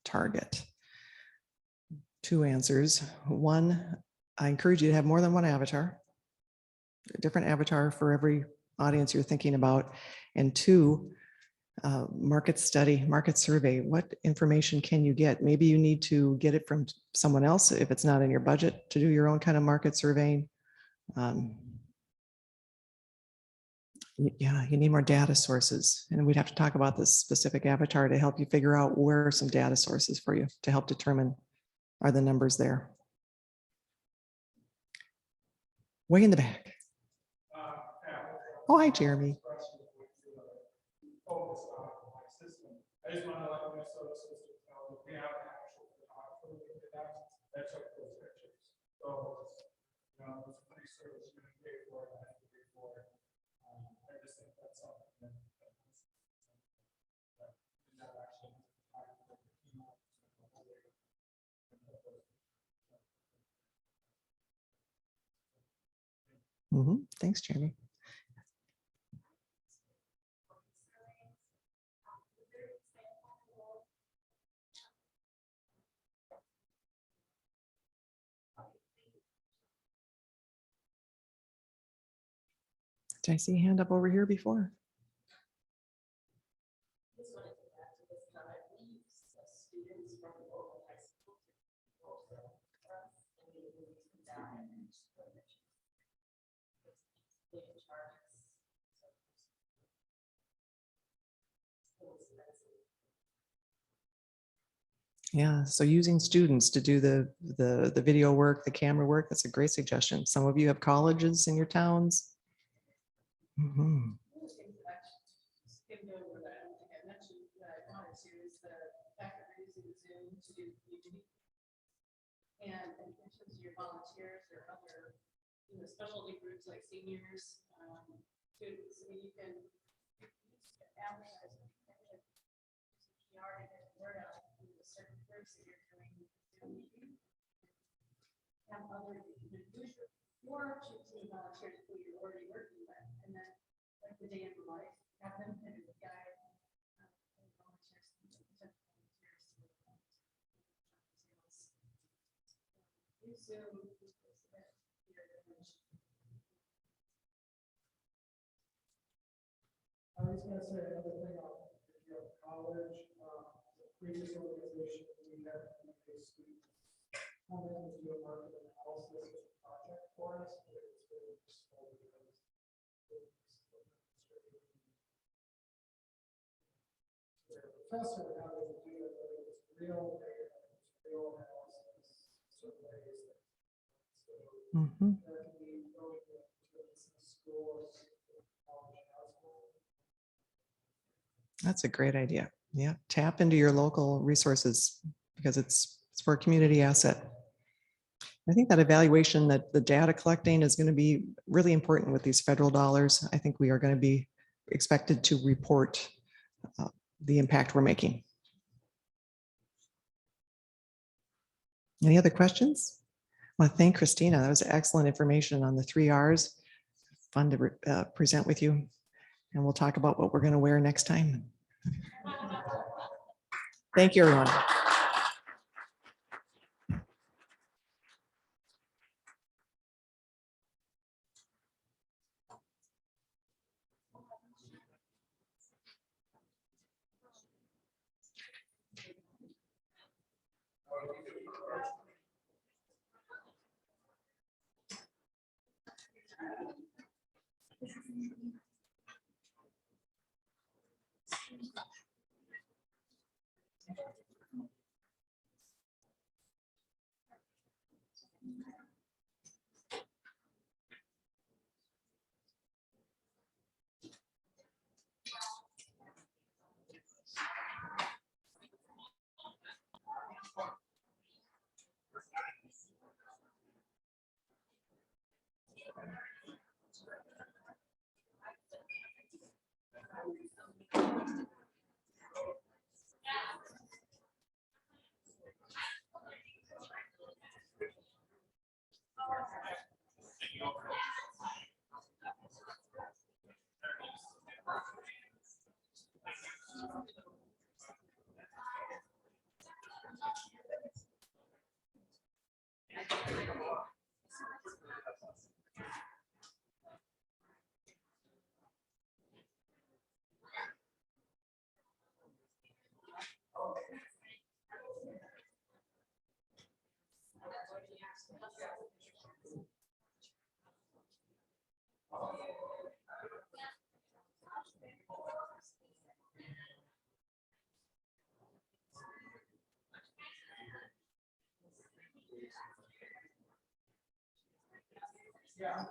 target? 2 answers. 1, I encourage you to have more than one avatar, a different avatar for every audience you're thinking about. And 2, market study, market survey. What information can you get? Maybe you need to get it from someone else if it's not in your budget to do your own kind of market surveying. Yeah, you need more data sources. And we'd have to talk about this specific avatar to help you figure out where are some data sources for you to help determine, are the numbers there? Way in the back. Oh, hi, Jeremy. focused on my system. I just want to let Minnesota system that took those pictures. So, you know, it's a free service, you're gonna pay for it, I have to pay for it. I just think that's something that not actually time for the keynote. Thanks, Jeremy. Did I see a hand up over here before? This one is back to this comment. We use students from the local high school to roll for us, and we release them down and they charge us. Yeah, so using students to do the video work, the camera work, that's a great suggestion. Some of you have colleges in your towns. Mhm. Skimmed over that. I don't think I mentioned that I wanted to is the fact that we're using Zoom to do community. And in terms of your volunteers or other, you know, specialty groups like seniors, students, I mean, you can advertise. You already get the word out to a certain groups that you're doing Zoom meeting. Have other, use your choosing volunteers who you're already working with, and then like the day of the life, have them kind of guide volunteers. Use Zoom. I was gonna say another thing on, if you have college, the previous organization, we had a student come in and do a market analysis as a project for us, but it was very useful because the professor having to do it, but it was real data, it was real analysis, surveys. Mhm. That can be really good to schools, college, high school. That's a great idea. Yeah, tap into your local resources because it's for a community asset. I think that evaluation, that the data collecting is going to be really important with these federal dollars. I think we are going to be expected to report the impact we're making. Any other questions? I want to thank Kristina. That was excellent information on the 3 R's. Fun to present with you. And we'll talk about what we're going to wear next time. Thank you, everyone. Yeah.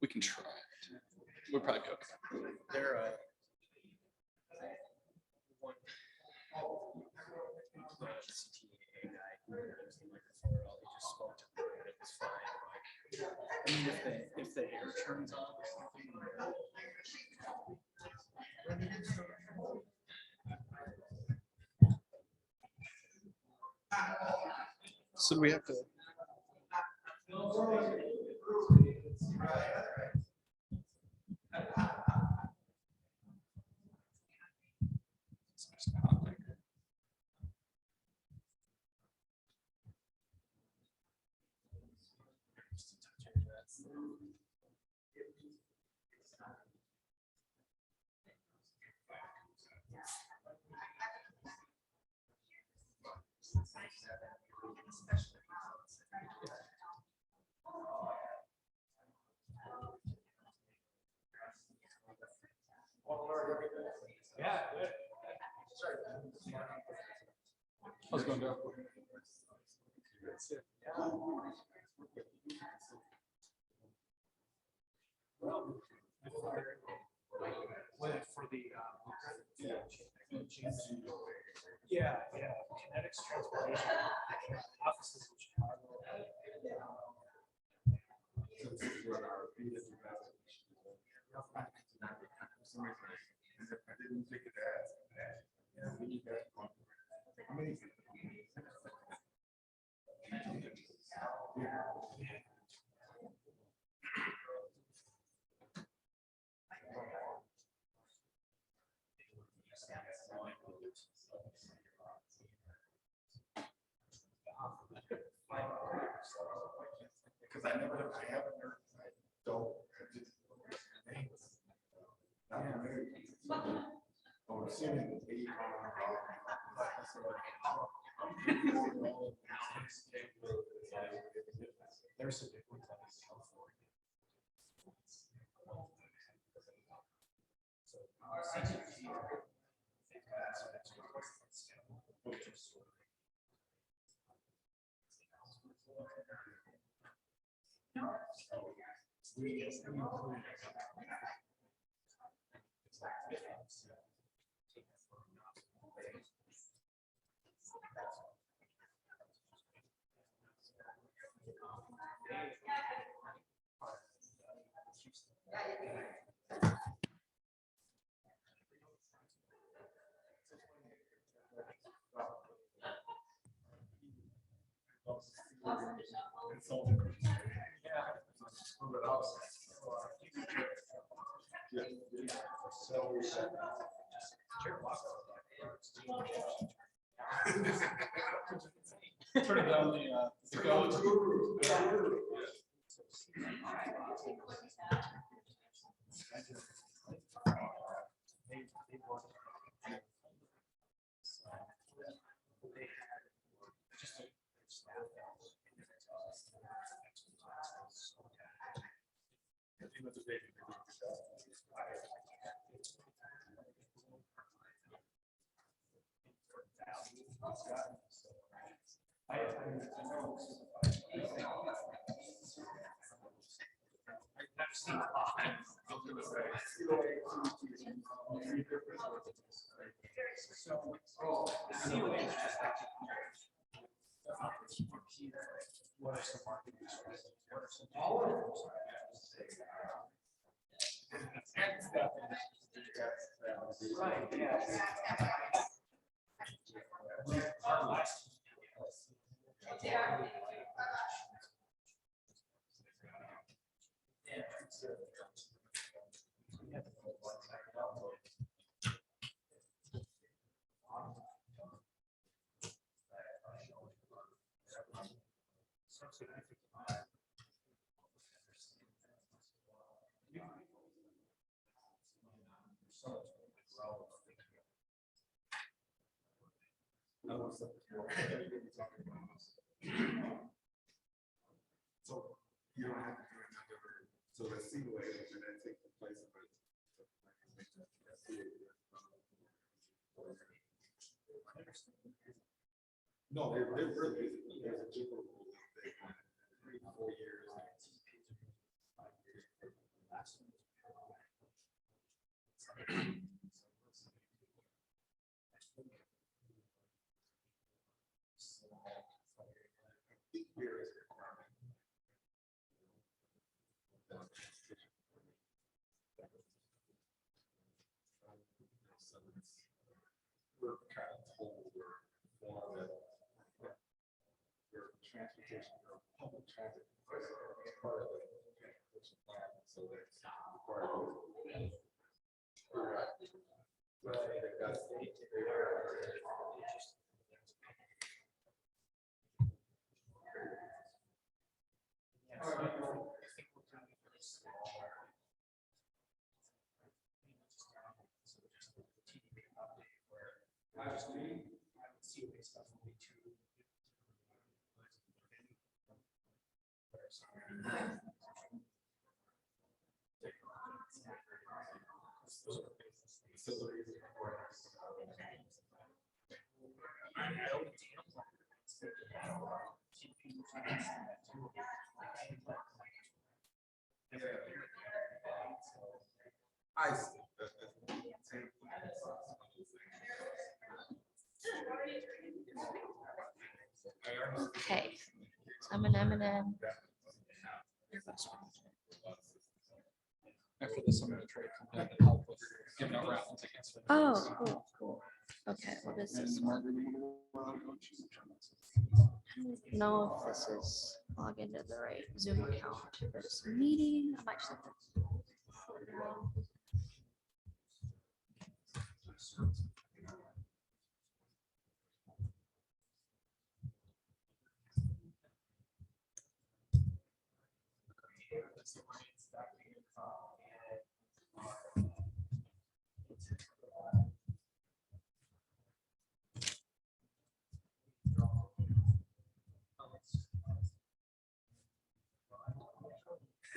We can try it. We'll probably be okay. They're the CTA guy who used the microphone, he just spoke to me, and it was fine. But, I mean, if the air turns on or something. So do we have to? How's it going, Bill? For the, yeah, kinetics transportation offices in Chicago. Because I haven't heard, I don't. I'm assuming. There's some big ones out in California. So, CCP, they've got some extra which is sort of- We include Turn it down the go. What are some marketing strategies? What are some right, yeah. So you don't have to do another, so the seaway, and then take the place of it. No, they're really, there's a super cool thing, 3 to 4 years. We're kind of told we're more of your transportation, your public transit is part of the transportation plan, so that's part of it. I see. Okay, so I'm an M&M. After this, I'm gonna try to come back and help with giving out raffle tickets. for the Oh, kids. cool, cool. Okay, well, this And is, Margaret, I don't know if this is log into the right Zoom account for this meeting. I might just have to.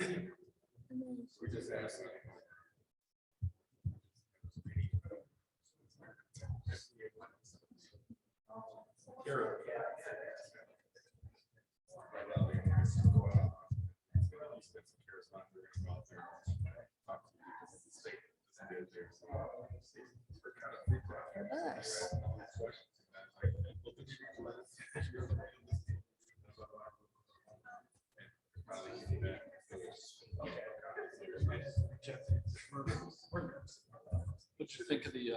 We just asked. What you think of the